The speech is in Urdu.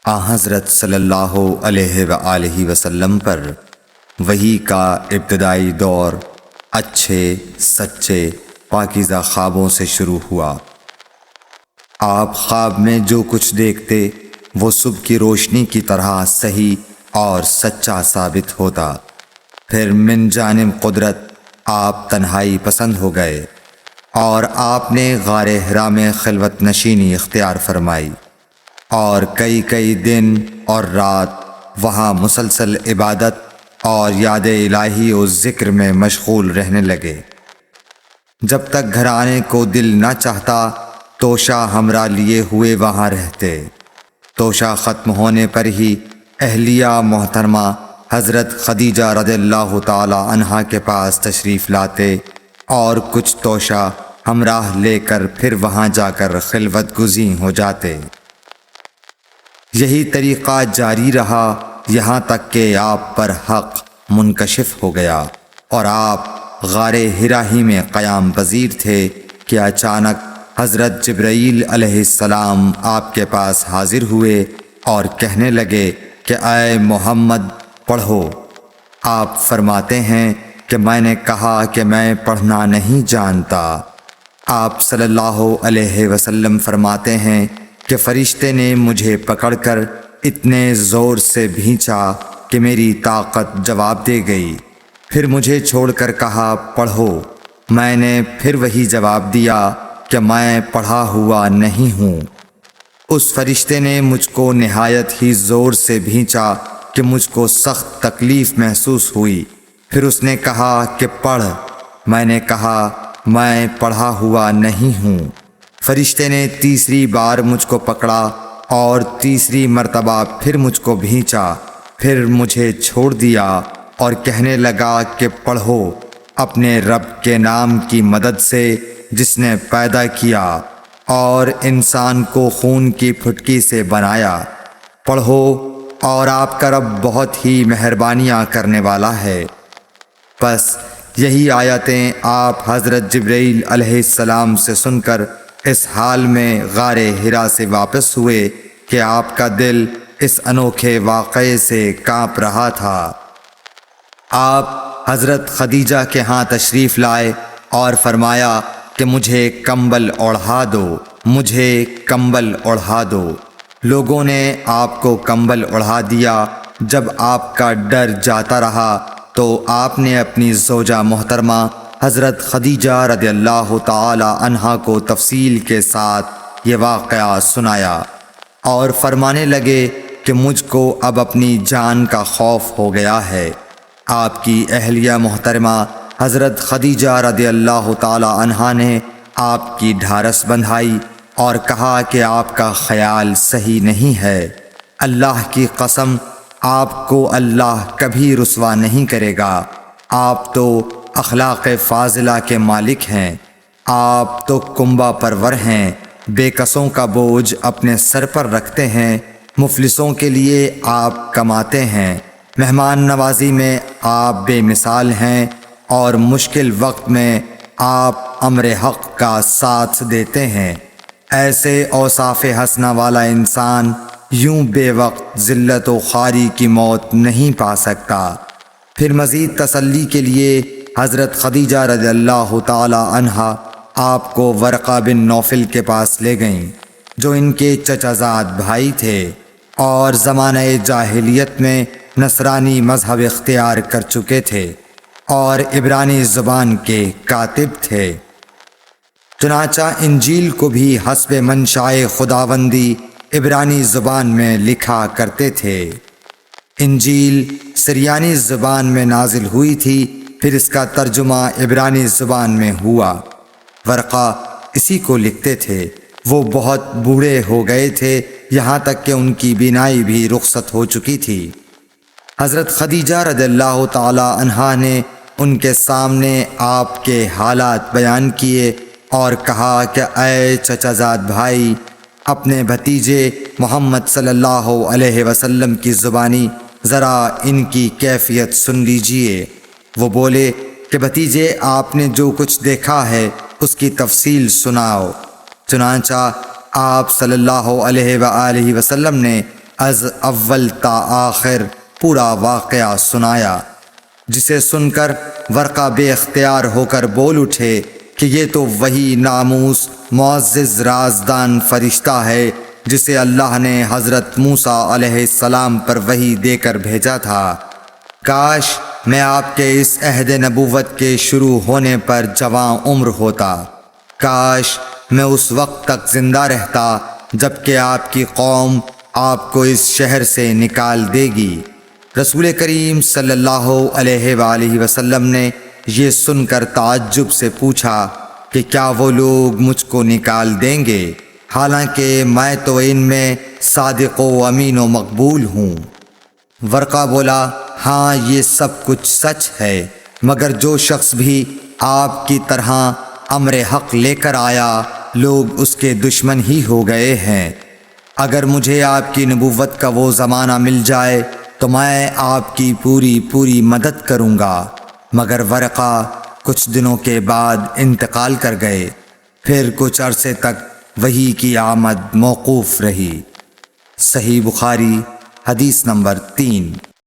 حضرت صلی اللہ علیہ وآلہ وسلم پر وحی کا ابتدائی دور اچھے سچے پاکیزہ خوابوں سے شروع ہوا۔ آپ خواب میں جو کچھ دیکھتے وہ صبح کی روشنی کی طرح صحیح اور سچا ثابت ہوتا۔ پھر من جانب قدرت آپ تنہائی پسند ہو گئے اور آپ نے غار حرا میں خلوت نشینی اختیار فرمائی اور کئی دن اور رات وہاں مسلسل عبادت اور یاد الہی و ذکر میں مشغول رہنے لگے۔ جب تک گھر آنے کو دل نہ چاہتا توشہ ہمراہ لیے ہوئے وہاں رہتے۔ توشہ ختم ہونے پر ہی اہلیہ محترمہ حضرت خدیجہ رضی اللہ تعالی عنہا کے پاس تشریف لاتے اور کچھ توشہ ہمراہ لے کر پھر وہاں جا کر خلوت گزین ہو جاتے۔ یہی طریقہ جاری رہا یہاں تک کہ آپ پر حق منکشف ہو گیا اور آپ غار حرا ہی میں قیام پذیر تھے کہ اچانک حضرت جبرائیل علیہ السلام آپ کے پاس حاضر ہوئے اور کہنے لگے کہ اے محمد پڑھو۔ آپ فرماتے ہیں کہ میں نے کہا کہ میں پڑھنا نہیں جانتا۔ آپ صلی اللہ علیہ وسلم فرماتے ہیں کہ فرشتے نے مجھے پکڑ کر اتنے زور سے بھینچا کہ میری طاقت جواب دے گئی۔ پھر مجھے چھوڑ کر کہا پڑھو۔ میں نے پھر وہی جواب دیا کہ میں پڑھا ہوا نہیں ہوں۔ اس فرشتے نے مجھ کو نہایت ہی زور سے بھینچا کہ مجھ کو سخت تکلیف محسوس ہوئی۔ پھر اس نے کہا کہ پڑھ۔ میں نے کہا میں پڑھا ہوا نہیں ہوں۔ فرشتے نے تیسری بار مجھ کو پکڑا اور تیسری مرتبہ پھر مجھ کو بھینچا۔ پھر مجھے چھوڑ دیا اور کہنے لگا کہ پڑھو اپنے رب کے نام کی مدد سے جس نے پیدا کیا اور انسان کو خون کی پھٹکی سے بنایا۔ پڑھو اور آپ کا رب بہت ہی مہربانیاں کرنے والا ہے۔ بس یہی آیتیں آپ حضرت جبرائیل علیہ السلام سے سن کر اس حال میں غار حرا سے واپس ہوئے کہ آپ کا دل اس انوکھے واقعے سے کانپ رہا تھا۔ آپ حضرت خدیجہ کے ہاں تشریف لائے اور فرمایا کہ مجھے کمبل اوڑھا دو، مجھے کمبل اوڑھا دو۔ لوگوں نے آپ کو کمبل اوڑھا دیا۔ جب آپ کا ڈر جاتا رہا تو آپ نے اپنی زوجہ محترمہ حضرت خدیجہ رضی اللہ تعالی عنہا کو تفصیل کے ساتھ یہ واقعہ سنایا اور فرمانے لگے کہ مجھ کو اب اپنی جان کا خوف ہو گیا ہے۔ آپ کی اہلیہ محترمہ حضرت خدیجہ رضی اللہ تعالی عنہا نے آپ کی ڈھارس بندھائی اور کہا کہ آپ کا خیال صحیح نہیں ہے۔ اللہ کی قسم آپ کو اللہ کبھی رسوا نہیں کرے گا۔ آپ تو اخلاق فاضلہ کے مالک ہیں۔ آپ تو کنبہ پرور ہیں، بے کسوں کا بوجھ اپنے سر پر رکھتے ہیں، مفلسوں کے لیے آپ کماتے ہیں، مہمان نوازی میں آپ بے مثال ہیں اور مشکل وقت میں آپ امر حق کا ساتھ دیتے ہیں۔ ایسے اوصاف حسنہ والا انسان یوں بے وقت ذلت و خواری کی موت نہیں پا سکتا۔ پھر مزید تسلی کے لیے حضرت خدیجہ رضی اللہ تعالی عنہا آپ کو ورقہ بن نوفل کے پاس لے گئیں جو ان کے چچا زاد بھائی تھے اور زمانہ جاہلیت میں نصرانی مذہب اختیار کر چکے تھے اور عبرانی زبان کے کاتب تھے۔ چنانچہ انجیل کو بھی حسب منشائے خداوندی عبرانی زبان میں لکھا کرتے تھے۔ انجیل سریانی زبان میں نازل ہوئی تھی، پھر اس کا ترجمہ عبرانی زبان میں ہوا۔ ورقہ اسی کو لکھتے تھے۔ وہ بہت بوڑھے ہو گئے تھے، یہاں تک کہ ان کی بینائی بھی رخصت ہو چکی تھی۔ حضرت خدیجہ رضی اللہ تعالی عنہا نے ان کے سامنے آپ کے حالات بیان کیے اور کہا کہ اے چچا زاد بھائی، اپنے بھتیجے محمد صلی اللہ علیہ وسلم کی زبانی ذرا ان کی کیفیت سن لیجئے۔ وہ بولے کہ بھتیجے آپ نے جو کچھ دیکھا ہے اس کی تفصیل سناؤ۔ چنانچہ آپ صلی اللہ علیہ وآلہ وسلم نے از اول تا آخر پورا واقعہ سنایا، جسے سن کر ورقہ بے اختیار ہو کر بول اٹھے کہ یہ تو وہی ناموس معزز رازدان فرشتہ ہے جسے اللہ نے حضرت موسیٰ علیہ السلام پر وحی دے کر بھیجا تھا۔ کاش میں آپ کے اس عہد نبوت کے شروع ہونے پر جوان عمر ہوتا، کاش میں اس وقت تک زندہ رہتا جب کہ آپ کی قوم آپ کو اس شہر سے نکال دے گی۔ رسول کریم صلی اللہ علیہ وآلہ وسلم نے یہ سن کر تعجب سے پوچھا کہ کیا وہ لوگ مجھ کو نکال دیں گے، حالانکہ میں تو ان میں صادق و امین و مقبول ہوں۔ ورقہ بولا، ہاں یہ سب کچھ سچ ہے، مگر جو شخص بھی آپ کی طرح امر حق لے کر آیا لوگ اس کے دشمن ہی ہو گئے ہیں۔ اگر مجھے آپ کی نبوت کا وہ زمانہ مل جائے تو میں آپ کی پوری مدد کروں گا، مگر ورقہ کچھ دنوں کے بعد انتقال کر گئے، پھر کچھ عرصے تک وحی کی آمد موقوف رہی۔ صحیح بخاری حدیث نمبر 3۔